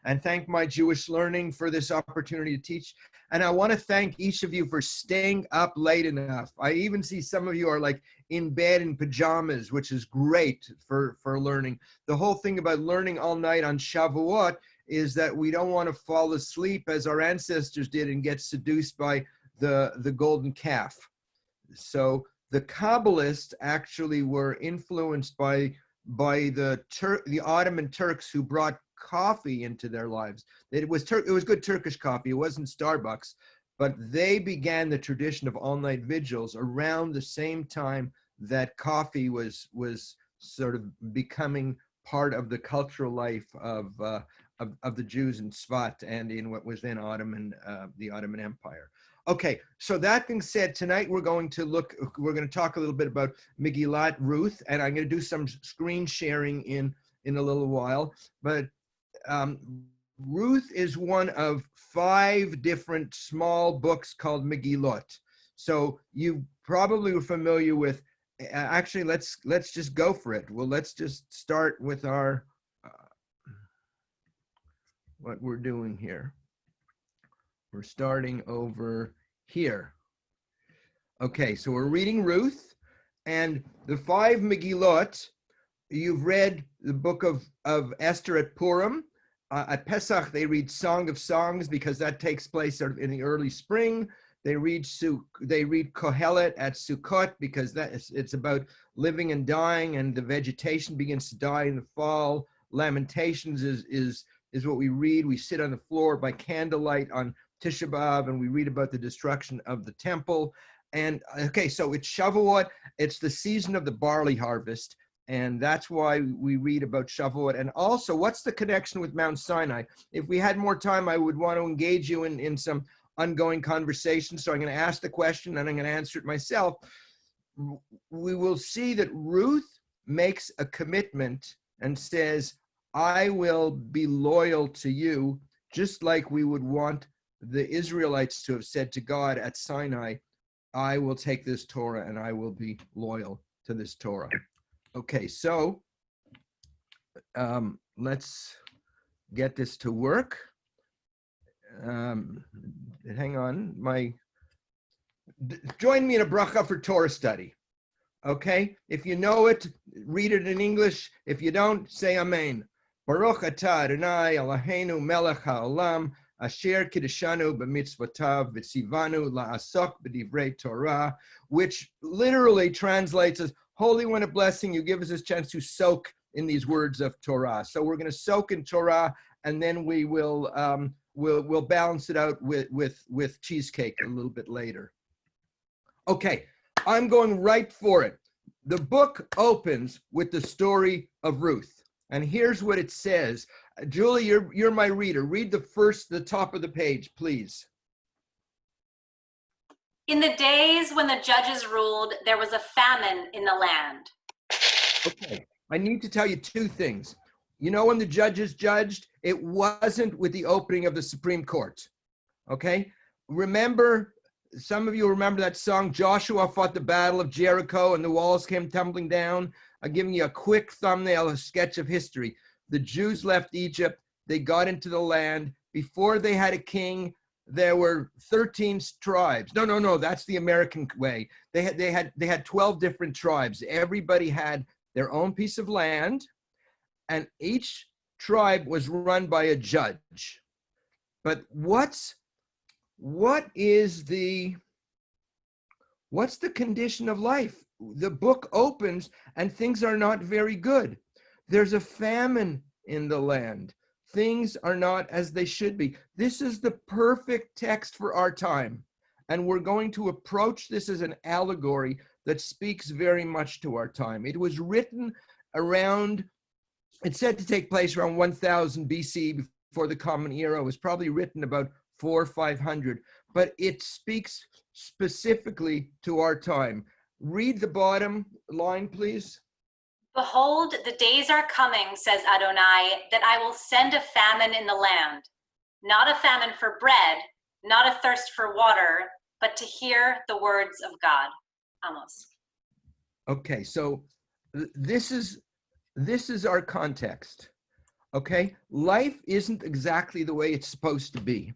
and thank my Jewish Learning for this opportunity to teach. And I want to thank each of you for staying up late enough. I even see some of you are like in bed in pajamas, which is great for learning. The whole thing about learning all night on Shavuot is that we don't want to fall asleep as our ancestors did and get seduced by the golden calf. So the Kabbalists actually were influenced by the Ottoman Turks who brought coffee into their lives. It was good Turkish coffee. It wasn't Starbucks, but they began the tradition of all-night vigils around the same time that coffee was sort of becoming part of the cultural life of the Jews in Svat and in what was then the Ottoman Empire. Okay, so that being said, tonight we're going to talk a little bit about Megillat Ruth, and I'm going to do some screen sharing in a little while. But Ruth is one of 5 different small books called Megillot. So you probably were familiar with. Actually, let's just go for it. Well, let's just start with our what we're doing here. We're starting over here. Okay, so we're reading Ruth, and the 5 Megillot. You've read the book of Esther at Purim. At Pesach, they read Song of Songs because that takes place sort of in the early spring. They read Kohelet at Sukkot because it's about living and dying, and the vegetation begins to die in the fall. Lamentations is what we read. We sit on the floor by candlelight on Tisha B'Av, and we read about the destruction of the temple. And okay, so it's Shavuot. It's the season of the barley harvest, and that's why we read about Shavuot. And also, what's the connection with Mount Sinai? If we had more time, I would want to engage you in some ongoing conversation. So I'm going to ask the question, and I'm going to answer it myself. We will see that Ruth makes a commitment and says, I will be loyal to you, just like we would want the Israelites to have said to God at Sinai, I will take this Torah and I will be loyal to this Torah. Okay, so let's get this to work. Hang on, join me in a bracha for Torah study. Okay, if you know it, read it in English. If you don't, say Amen. Baruch atah Adonai Eloheinu melech haolam asher kiddushanu b'mitzvotav v'tzivanu la'asok b'divrei Torah, which literally translates as Holy One of Blessing. You give us this chance to soak in these words of Torah. So we're going to soak in Torah, and then we will we'll balance it out with cheesecake a little bit later. Okay, I'm going right for it. The book opens with the story of Ruth. And here's what it says. Julie, you're my reader. Read the top of the page, please. In the days when the judges ruled, there was a famine in the land. Okay, I need to tell you 2 things. You know, when the judges judged, it wasn't with the opening of the Supreme Court. Okay? Remember, some of you remember that song, Joshua fought the battle of Jericho and the walls came tumbling down. I'm giving you a quick thumbnail, a sketch of history. The Jews left Egypt. They got into the land. Before they had a king, there were 13 tribes. No, that's the American way. They had 12 different tribes. Everybody had their own piece of land, and each tribe was run by a judge. But what's the condition of life? The book opens and things are not very good. There's a famine in the land. Things are not as they should be. This is the perfect text for our time. And we're going to approach this as an allegory that speaks very much to our time. It was written around, it's said to take place around 1000 BC, before the Common Era. It was probably written about 400 or 500, but it speaks specifically to our time. Read the bottom line, please. Behold, the days are coming, says Adonai, that I will send a famine in the land, not a famine for bread, not a thirst for water, but to hear the words of God. Amos. Okay, so this is our context. Okay, life isn't exactly the way it's supposed to be.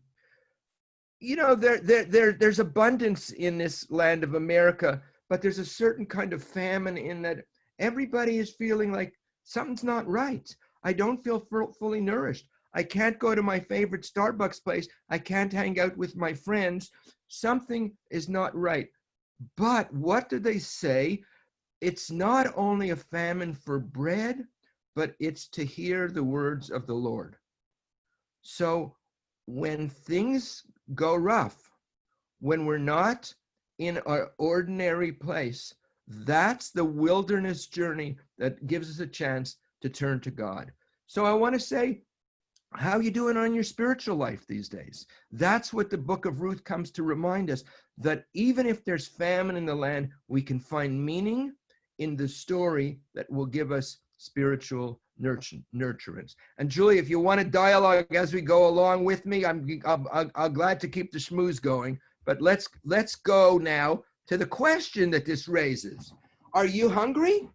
You know, there's abundance in this land of America, but there's a certain kind of famine in that everybody is feeling like something's not right. I don't feel fully nourished. I can't go to my favorite Starbucks place. I can't hang out with my friends. Something is not right. But what do they say? It's not only a famine for bread, but it's to hear the words of the Lord. So when things go rough, when we're not in our ordinary place, that's the wilderness journey that gives us a chance to turn to God. So I want to say, how are you doing on your spiritual life these days? That's what the book of Ruth comes to remind us, that even if there's famine in the land, we can find meaning in the story that will give us spiritual nurturance. And Julie, if you want to dialogue as we go along with me, I'm glad to keep the schmooze going. But let's go now to the question that this raises. Are you hungry?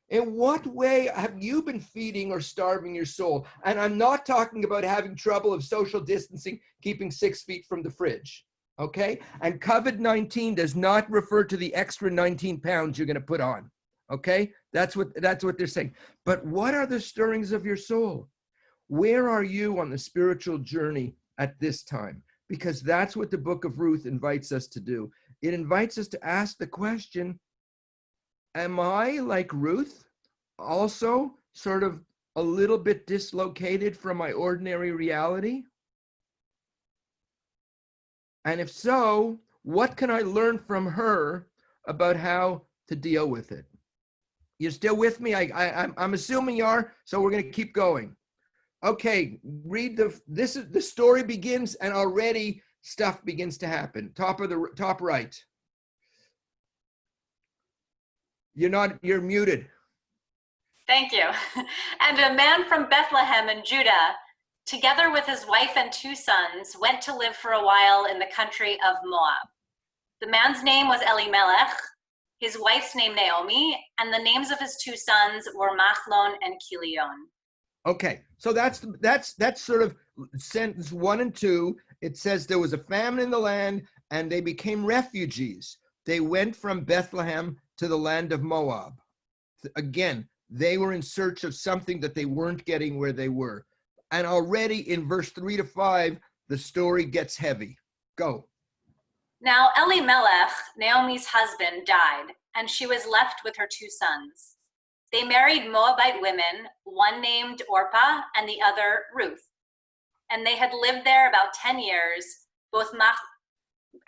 In what way have you been feeding or starving your soul? And I'm not talking about having trouble of social distancing, keeping 6 feet from the fridge, okay? And COVID-19 does not refer to the extra 19 pounds you're going to put on, okay? That's what they're saying. But what are the stirrings of your soul? Where are you on the spiritual journey at this time? Because that's what the book of Ruth invites us to do. It invites us to ask the question, am I, like Ruth, also sort of a little bit dislocated from my ordinary reality? And if so, what can I learn from her about how to deal with it? You still with me? I'm assuming you are, so we're going to keep going. Okay, read the story begins, and already stuff begins to happen. Top right. You're muted. Thank you. And a man from Bethlehem in Judah, together with his wife and 2 sons, went to live for a while in the country of Moab. The man's name was Elimelech, his wife's name Naomi, and the names of his 2 sons were Machlon and Kilion. Okay, so that's sort of sentence 1 and 2. It says there was a famine in the land, and they became refugees. They went from Bethlehem to the land of Moab. Again, they were in search of something that they weren't getting where they were. And already in verse 3 to 5, the story gets heavy. Go. Now Elimelech, Naomi's husband, died, and she was left with her 2 sons. They married Moabite women, one named Orpah and the other Ruth. And they had lived there about 10 years.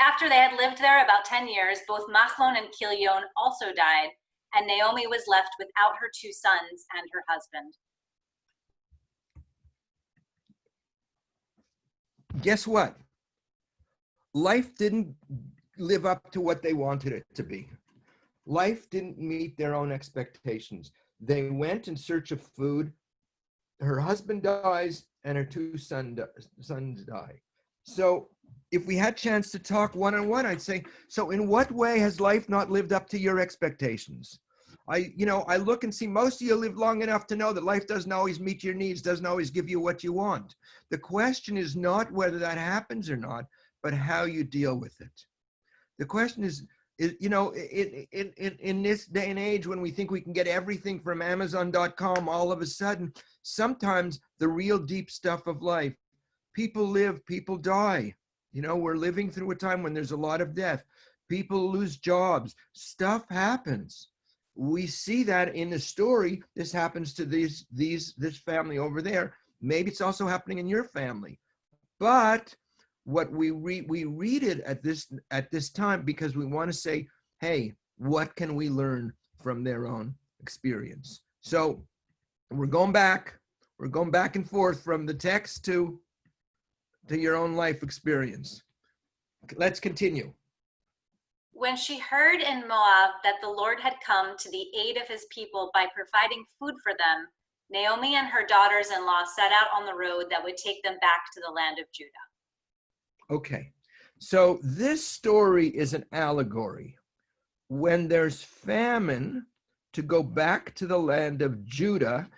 After they had lived there about 10 years, both Machlon and Kilion also died, and Naomi was left without her 2 sons and her husband. Guess what? Life didn't live up to what they wanted it to be. Life didn't meet their own expectations. They went in search of food. Her husband dies, and her 2 sons die. So if we had a chance to talk one-on-one, I'd say, so in what way has life not lived up to your expectations? I look and see most of you live long enough to know that life doesn't always meet your needs, doesn't always give you what you want. The question is not whether that happens or not, but how you deal with it. The question is in this day and age when we think we can get everything from Amazon.com all of a sudden, sometimes the real deep stuff of life, people live, people die. We're living through a time when there's a lot of death. People lose jobs. Stuff happens. We see that in the story. This happens to this family over there. Maybe it's also happening in your family. But what we read it at this time because we want to say, hey, what can we learn from their own experience? So we're going back and forth from the text to your own life experience. Let's continue. When she heard in Moab that the Lord had come to the aid of his people by providing food for them, Naomi and her daughters-in-law set out on the road that would take them back to the land of Judah. Okay, so this story is an allegory. When there's famine, to go back to the land of Judah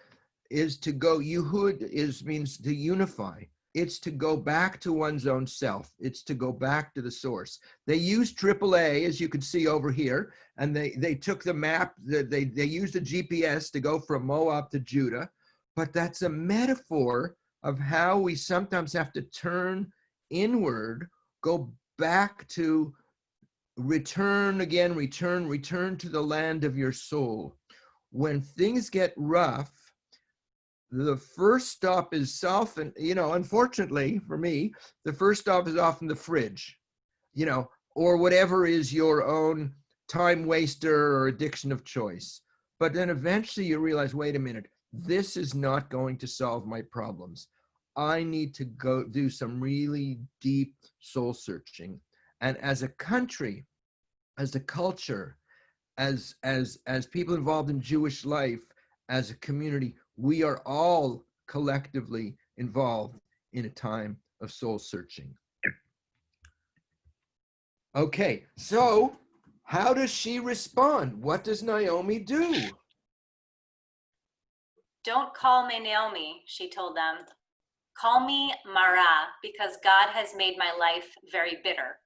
is to go, yuhud means to unify. It's to go back to one's own self. It's to go back to the source. They used AAA, as you can see over here, and they took the map, they used a GPS to go from Moab to Judah, but that's a metaphor of how we sometimes have to turn inward, go back to return to the land of your soul. When things get rough, the first stop is self, and unfortunately for me, the first stop is often the fridge, or whatever is your own time waster or addiction of choice. But then eventually you realize, wait a minute, this is not going to solve my problems. I need to go do some really deep soul searching. And as a country, as a culture, as people involved in Jewish life, as a community, we are all collectively involved in a time of soul searching. Okay, so how does she respond? What does Naomi do? Don't call me Naomi, she told them. Call me Mara, because God has made my life very bitter.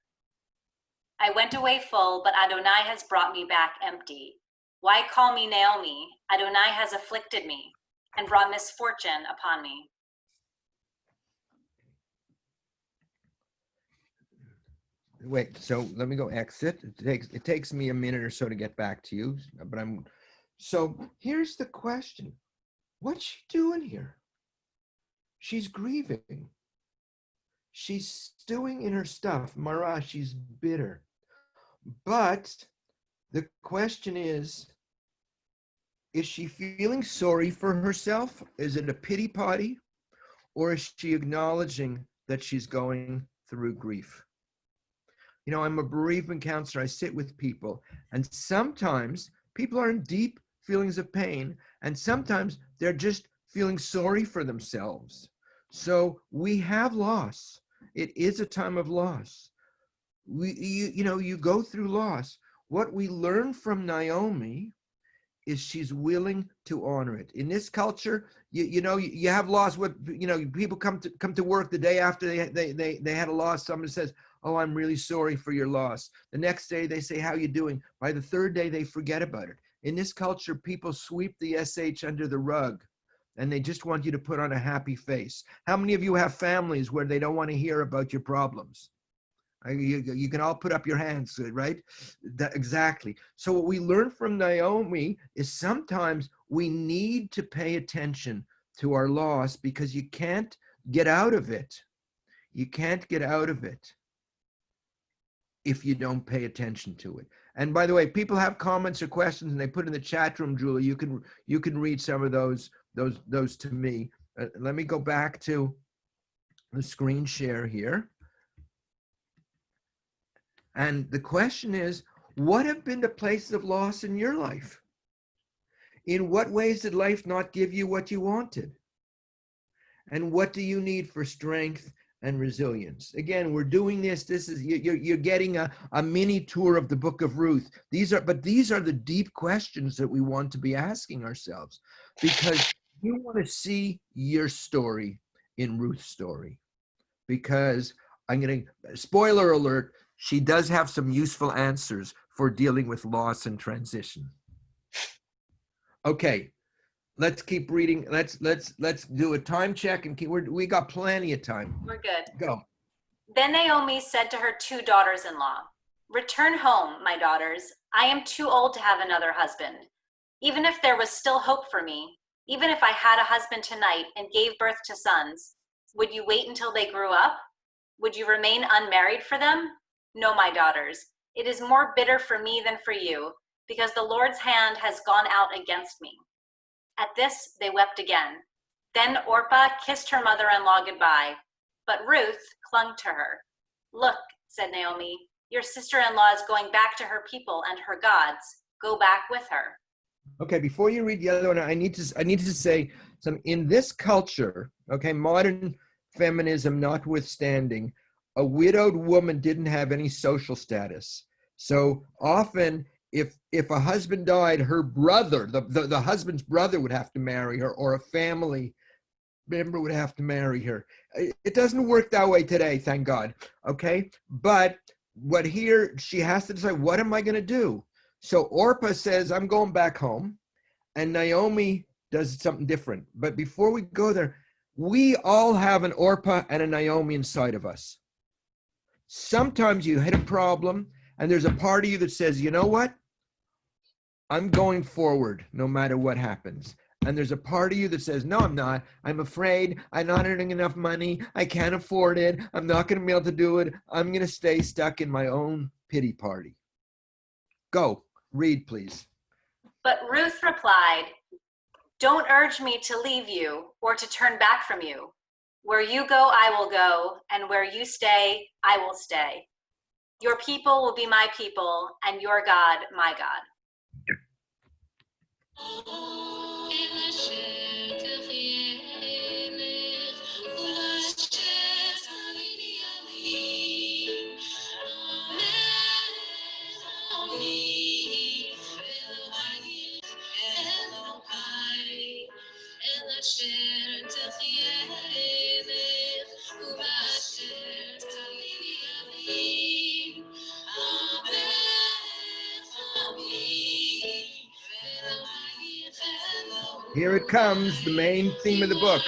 I went away full, but Adonai has brought me back empty. Why call me Naomi? Adonai has afflicted me and brought misfortune upon me. Wait, so let me go exit. It takes me a minute or so to get back to you, but so here's the question. What's she doing here? She's grieving. She's stewing in her stuff. Mara, she's bitter. But the question is she feeling sorry for herself? Is it a pity party? Or is she acknowledging that she's going through grief? I'm a bereavement counselor. I sit with people, and sometimes people are in deep feelings of pain, and sometimes they're just feeling sorry for themselves. So we have loss. It is a time of loss. You go through loss. What we learn from Naomi is she's willing to honor it. In this culture, you have loss. People come to work the day after they had a loss. Someone says, "Oh, I'm really sorry for your loss." The next day they say, "How you doing?" By the third day they forget about it. In this culture, people sweep the SH under the rug, and they just want you to put on a happy face. How many of you have families where they don't want to hear about your problems? You can all put up your hands, right? Exactly. So what we learn from Naomi is sometimes we need to pay attention to our loss, because you can't get out of it. You can't get out of it if you don't pay attention to it. And by the way, people have comments or questions, and they put in the chat room, Julie. You can read some of those to me. Let me go back to the screen share here. And the question is, what have been the places of loss in your life? In what ways did life not give you what you wanted? And what do you need for strength and resilience? Again, we're doing this. This is you're getting a mini tour of the Book of Ruth. These are the deep questions that we want to be asking ourselves, because you want to see your story in Ruth's story. Because spoiler alert, she does have some useful answers for dealing with loss and transition. Okay, let's keep reading. Let's do a time check, and we got plenty of time. We're good. Go. Then Naomi said to her 2 daughters-in-law, "Return home, my daughters. I am too old to have another husband. Even if there was still hope for me, even if I had a husband tonight and gave birth to sons, would you wait until they grew up? Would you remain unmarried for them? No, my daughters, it is more bitter for me than for you, because the Lord's hand has gone out against me." At this, they wept again. Then Orpah kissed her mother-in-law goodbye, but Ruth clung to her. "Look," said Naomi, "your sister-in-law is going back to her people and her gods. Go back with her." Okay, before you read the other one, I need to say some. In this culture, okay, modern feminism notwithstanding, a widowed woman didn't have any social status. So often if a husband died, her brother, the husband's brother would have to marry her, or a family member would have to marry her. It doesn't work that way today, thank God. Okay, but what here, she has to decide, what am I going to do? So Orpah says, I'm going back home, and Naomi does something different. But before we go there, we all have an Orpah and a Naomi inside of us. Sometimes you hit a problem, and there's a part of you that says, you know what? I'm going forward no matter what happens. And there's a part of you that says, no, I'm not. I'm afraid. I'm not earning enough money. I can't afford it. I'm not going to be able to do it. I'm going to stay stuck in my own pity party. Go, read, please. But Ruth replied, don't urge me to leave you or to turn back from you. Where you go, I will go, and where you stay, I will stay. Your people will be my people, and your God, my God. Here it comes, the main theme of the book.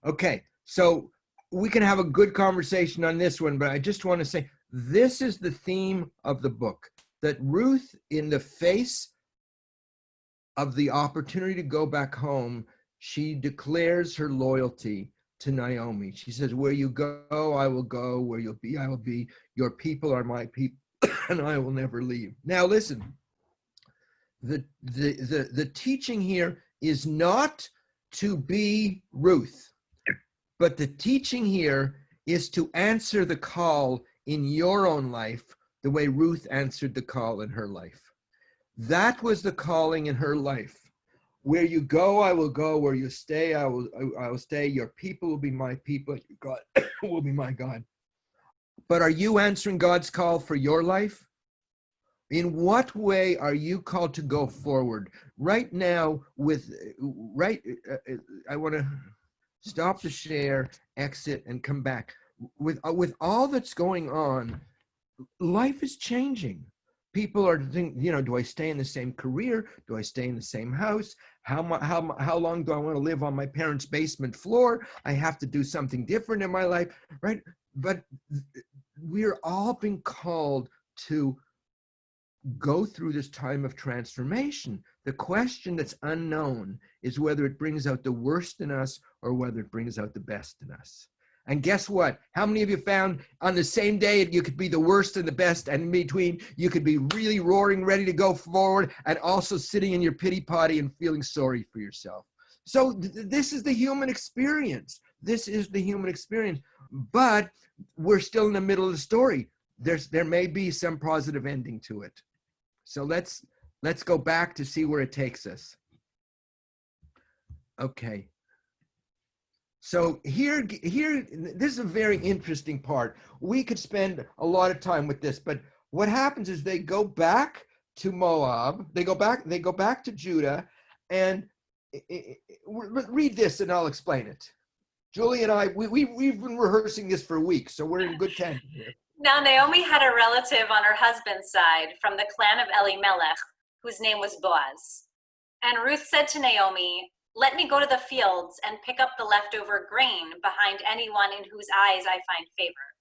Okay, so we can have a good conversation on this one, but I just want to say this is the theme of the book, that Ruth, in the face of the opportunity to go back home, she declares her loyalty to Naomi. She says, where you go, I will go. Where you'll be, I will be. Your people are my people, and I will never leave. Now listen, the teaching here is not to be Ruth, but the teaching here is to answer the call in your own life the way Ruth answered the call in her life. That was the calling in her life. Where you go, I will go. Where you stay, I will stay. Your people will be my people. Your God will be my God. But are you answering God's call for your life? In what way are you called to go forward? Right now, I want to stop the share, exit, and come back. With all that's going on, life is changing. People are thinking, do I stay in the same career? Do I stay in the same house? How long do I want to live on my parents' basement floor? I have to do something different in my life, right? But we're all being called to go through this time of transformation. The question that's unknown is whether it brings out the worst in us or whether it brings out the best in us. And guess what? How many of you found on the same day you could be the worst and the best, and in between you could be really roaring, ready to go forward, and also sitting in your pity party and feeling sorry for yourself? So this is the human experience. This is the human experience. But we're still in the middle of the story. There may be some positive ending to it. So let's go back to see where it takes us. Okay. So here, this is a very interesting part. We could spend a lot of time with this, but what happens is they go back to Moab, they go back to Judah, and read this and I'll explain it. Julie and I, we've been rehearsing this for weeks, so we're in good tandem here. Now Naomi had a relative on her husband's side from the clan of Elimelech, whose name was Boaz. And Ruth said to Naomi, let me go to the fields and pick up the leftover grain behind anyone in whose eyes I find favor.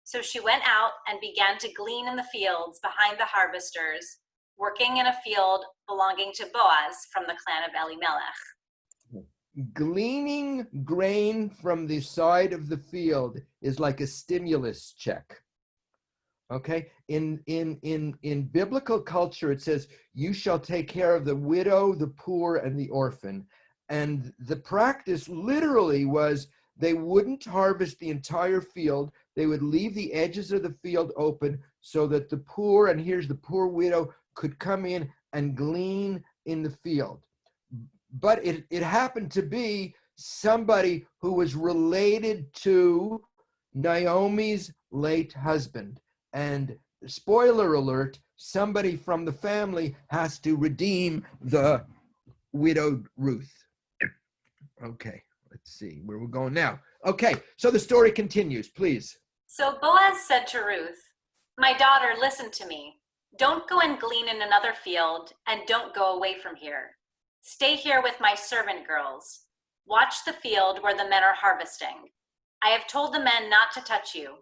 So she went out and began to glean in the fields behind the harvesters, working in a field belonging to Boaz from the clan of Elimelech. Gleaning grain from the side of the field is like a stimulus check. Okay, in biblical culture, it says, you shall take care of the widow, the poor, and the orphan. And the practice literally was they wouldn't harvest the entire field. They would leave the edges of the field open so that the poor, and here's the poor widow, could come in and glean in the field. But it happened to be somebody who was related to Naomi's late husband. And spoiler alert, somebody from the family has to redeem the widowed Ruth. Okay, let's see where we're going now. Okay, so the story continues, please. So Boaz said to Ruth, "My daughter, listen to me. Don't go and glean in another field, and don't go away from here. Stay here with my servant girls. Watch the field where the men are harvesting. I have told the men not to touch you."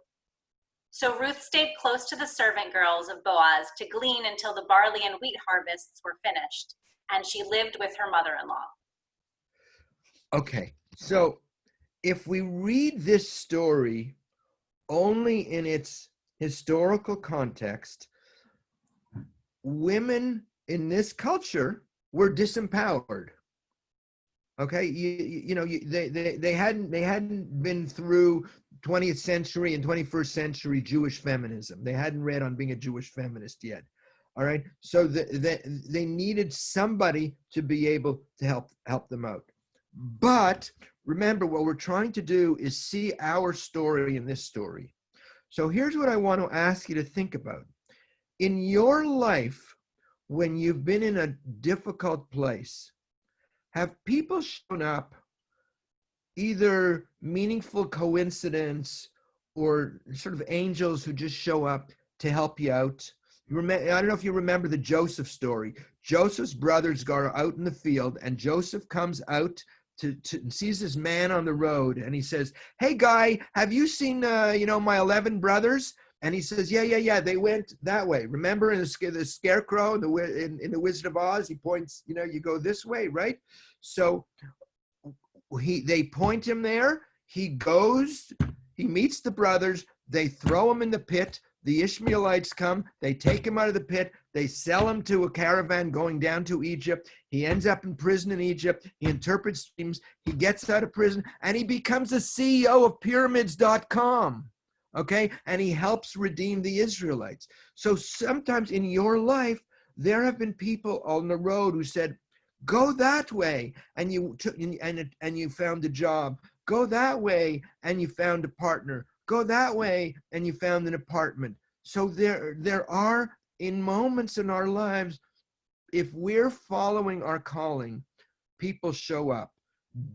So Ruth stayed close to the servant girls of Boaz to glean until the barley and wheat harvests were finished, and she lived with her mother-in-law. Okay, so if we read this story only in its historical context, women in this culture were disempowered. Okay, they hadn't been through 20th century and 21st century Jewish feminism. They hadn't read on being a Jewish feminist yet. All right, so they needed somebody to be able to help them out. But remember, what we're trying to do is see our story in this story. So here's what I want to ask you to think about. In your life, when you've been in a difficult place, have people shown up, either meaningful coincidence or sort of angels who just show up to help you out? I don't know if you remember the Joseph story. Joseph's brothers go out in the field, and Joseph comes out to sees this man on the road, and he says, "Hey guy, have you seen my 11 brothers?" And he says, yeah, they went that way. Remember in the Scarecrow in the Wizard of Oz, he points, you go this way, right? So they point him there. He goes, he meets the brothers. They throw him in the pit. The Ishmaelites come. They take him out of the pit. They sell him to a caravan going down to Egypt. He ends up in prison in Egypt. He interprets dreams. He gets out of prison, and he becomes the CEO of pyramids.com. Okay, and he helps redeem the Israelites. So sometimes in your life, there have been people on the road who said, "Go that way," and you took and you found a job. Go that way, and you found a partner. Go that way, and you found an apartment. So there are, in moments in our lives, if we're following our calling, people show up.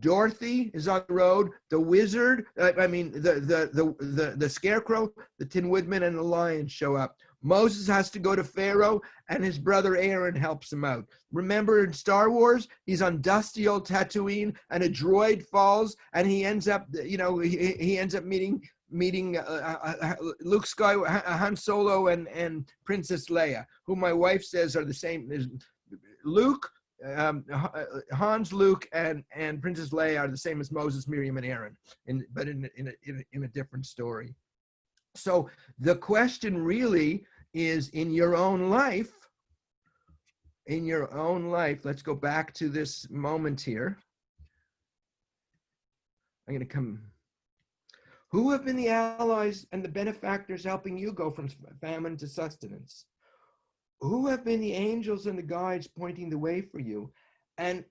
Dorothy is on the road. The wizard, the Scarecrow, the Tin Woodman, and the lion show up. Moses has to go to Pharaoh, and his brother Aaron helps him out. Remember in Star Wars, he's on dusty old Tatooine, and a droid falls, and he ends up, he ends up meeting Luke Skywalker, Han Solo, and Princess Leia, who my wife says are the same as Luke. Hans, Luke, and Princess Leia are the same as Moses, Miriam, and Aaron, but in a different story. So the question really is, in your own life, let's go back to this moment here. I'm going to come. Who have been the allies and the benefactors helping you go from famine to sustenance? Who have been the angels and the guides pointing the way for you? And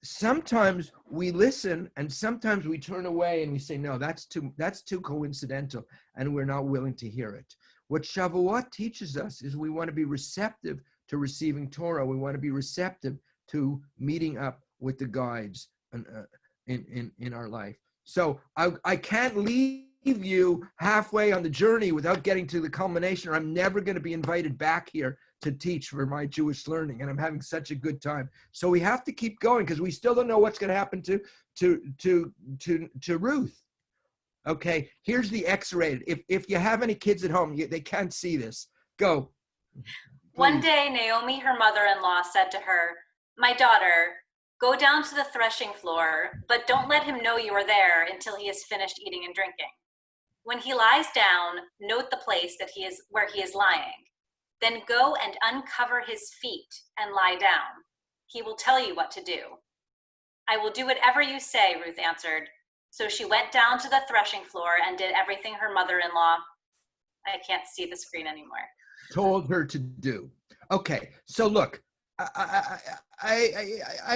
sometimes we listen, and sometimes we turn away and we say, no, that's too coincidental, and we're not willing to hear it. What Shavuot teaches us is we want to be receptive to receiving Torah. We want to be receptive to meeting up with the guides in our life. So I can't leave you halfway on the journey without getting to the culmination, or I'm never going to be invited back here to teach for my Jewish learning, and I'm having such a good time. So we have to keep going, because we still don't know what's going to happen to Ruth. Okay, here's the X-rated. If you have any kids at home, they can't see this. Go. Please. One day, Naomi, her mother-in-law, said to her, "My daughter, go down to the threshing floor, but don't let him know you are there until he has finished eating and drinking. When he lies down, note the place where he is lying. Then go and uncover his feet and lie down. He will tell you what to do." "I will do whatever you say," Ruth answered. So she went down to the threshing floor and did everything her mother-in-law, I can't see the screen anymore, told her to do. Okay, so look, I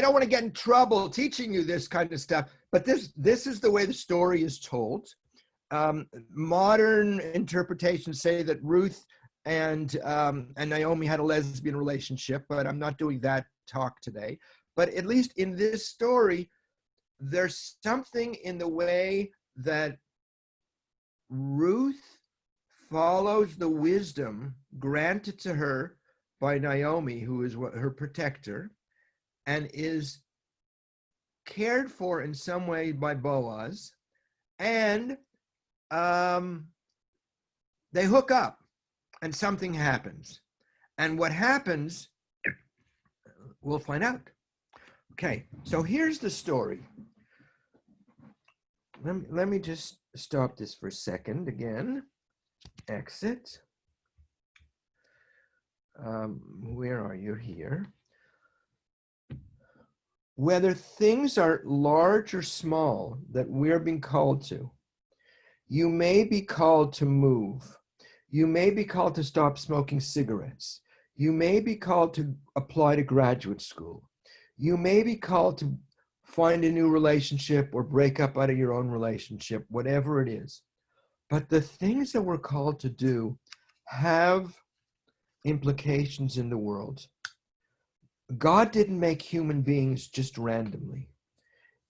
don't want to get in trouble teaching you this kind of stuff, but this is the way the story is told. Modern interpretations say that Ruth and Naomi had a lesbian relationship, but I'm not doing that talk today. But at least in this story, there's something in the way that Ruth follows the wisdom granted to her by Naomi, who is her protector, and is cared for in some way by Boaz, and they hook up, and something happens. And what happens, we'll find out. Okay, so here's the story. Let me just stop this for a second again. Exit. Where are you here? Whether things are large or small that we're being called to, you may be called to move. You may be called to stop smoking cigarettes. You may be called to apply to graduate school. You may be called to find a new relationship or break up out of your own relationship, whatever it is. But the things that we're called to do have implications in the world. God didn't make human beings just randomly.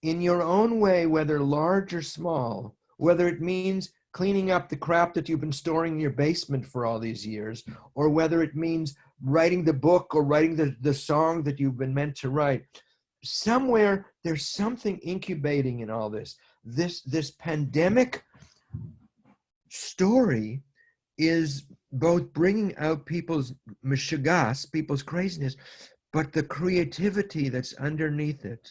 In your own way, whether large or small, whether it means cleaning up the crap that you've been storing in your basement for all these years, or whether it means writing the book or writing the song that you've been meant to write, somewhere there's something incubating in all this. This pandemic story is both bringing out people's mishigas, people's craziness, but the creativity that's underneath it,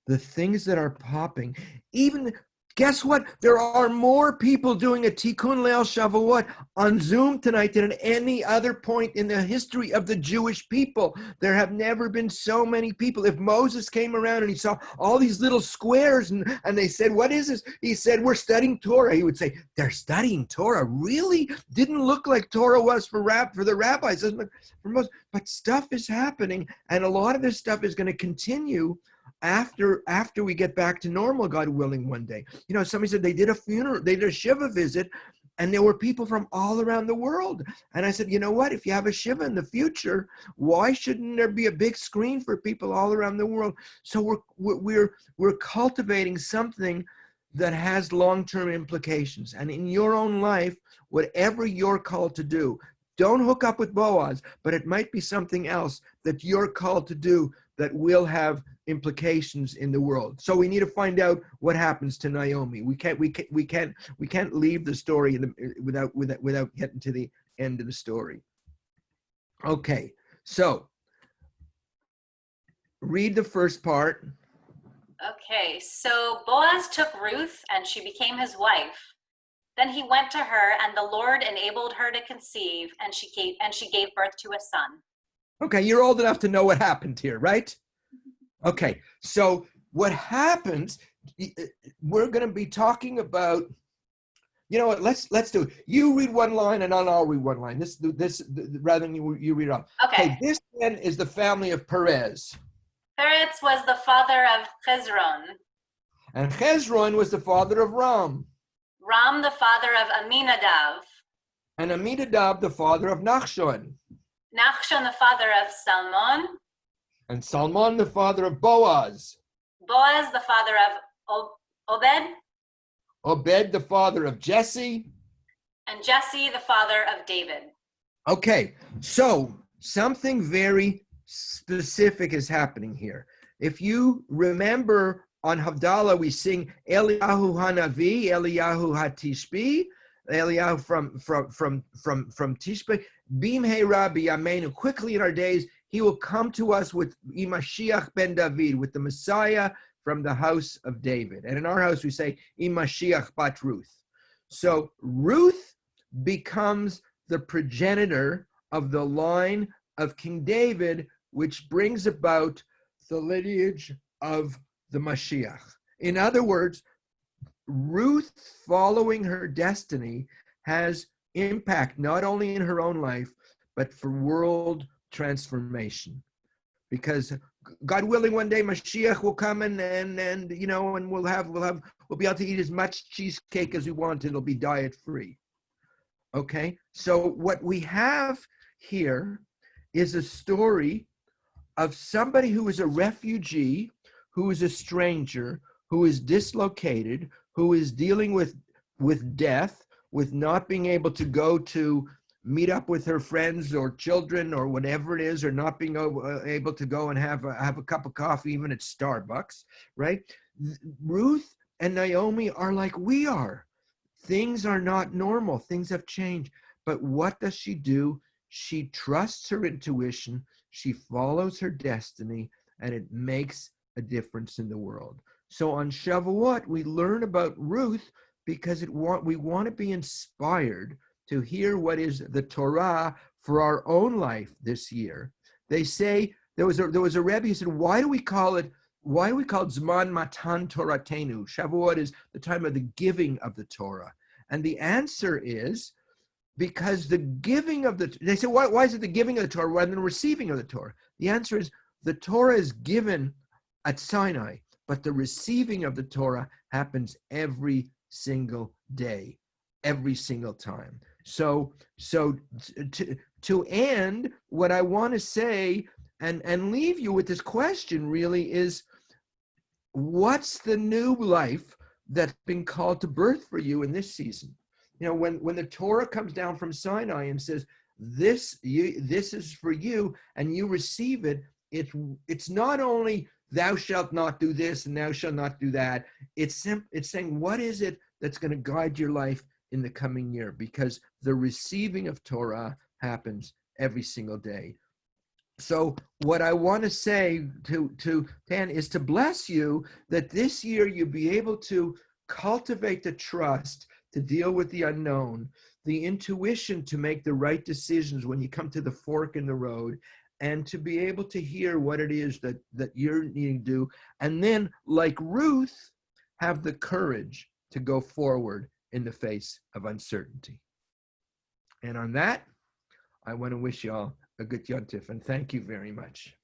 the things that are popping, even, guess what? There are more people doing a Tikkun Leil Shavuot on Zoom tonight than at any other point in the history of the Jewish people. There have never been so many people. If Moses came around and he saw all these little squares and they said, what is this? He said, we're studying Torah. He would say, they're studying Torah? Really? Didn't look like Torah was for the rabbis. Doesn't look for most, but stuff is happening, and a lot of this stuff is going to continue after we get back to normal, God willing, one day. You know, somebody said they did a funeral, they did a Shiva visit, and there were people from all around the world. And I said, you know what, if you have a Shiva in the future, why shouldn't there be a big screen for people all around the world? So we're cultivating something that has long-term implications. And in your own life, whatever you're called to do, don't hook up with Boaz, but it might be something else that you're called to do that will have implications in the world. So we need to find out what happens to Naomi. We can't leave the story without getting to the end of the story. Okay, so read the first part. Okay, so Boaz took Ruth and she became his wife. Then he went to her, and the Lord enabled her to conceive, and she gave birth to a son. Okay, you're old enough to know what happened here, right? Okay, so what happens, we're going to be talking about, you know what, let's do it. You read one line and I'll read one line. This rather than you read it off. Okay. This then is the family of Perez. Perez was the father of Hezron. And Hezron was the father of Ram. Ram the father of Aminadav. And Aminadab the father of Nachshon. Nachshon the father of Salmon. And Salmon the father of Boaz. Boaz the father of Obed. Obed the father of Jesse. And Jesse the father of David. Okay, so something very specific is happening here. If you remember, on Havdalah we sing Eliyahu Hanavi, Eliyahu HaTishbi, Eliyahu from Tishbi, Bimhei Rabbi Yameinu, quickly in our days, he will come to us with Mashiach ben David, with the Messiah from the house of David. And in our house we say Mashiach bat Ruth. So Ruth becomes the progenitor of the line of King David, which brings about the lineage of the Mashiach. In other words, Ruth following her destiny has impact not only in her own life, but for world transformation. Because God willing, one day Mashiach will come and we'll be able to eat as much cheesecake as we want, and it'll be diet free. Okay, so what we have here is a story of somebody who is a refugee, who is a stranger, who is dislocated, who is dealing with death, with not being able to go to meet up with her friends or children or whatever it is, or not being able to go and have a cup of coffee even at Starbucks, right? Ruth and Naomi are like we are. Things are not normal. Things have changed. But what does she do? She trusts her intuition. She follows her destiny, and it makes a difference in the world. So on Shavuot, we learn about Ruth because we want to be inspired to hear what is the Torah for our own life this year. They say, there was a Rebbe who said, why do we call it Zman Matan Toratenu? Shavuot is the time of the giving of the Torah. And the answer is because the giving of they say, why is it the giving of the Torah rather than the receiving of the Torah? The answer is the Torah is given at Sinai, but the receiving of the Torah happens every single day, every single time. So to end, what I want to say and leave you with this question really is, what's the new life that's been called to birth for you in this season? You know, when the Torah comes down from Sinai and says, this is for you, and you receive it, it's not only thou shalt not do this and thou shalt not do that. It's saying, what is it that's going to guide your life in the coming year? Because the receiving of Torah happens every single day. So what I want to say to Dan is to bless you that this year you'll be able to cultivate the trust to deal with the unknown, the intuition to make the right decisions when you come to the fork in the road, and to be able to hear what it is that you're needing to do. And then, like Ruth, have the courage to go forward in the face of uncertainty. And on that, I want to wish you all a good Yontif, and thank you very much.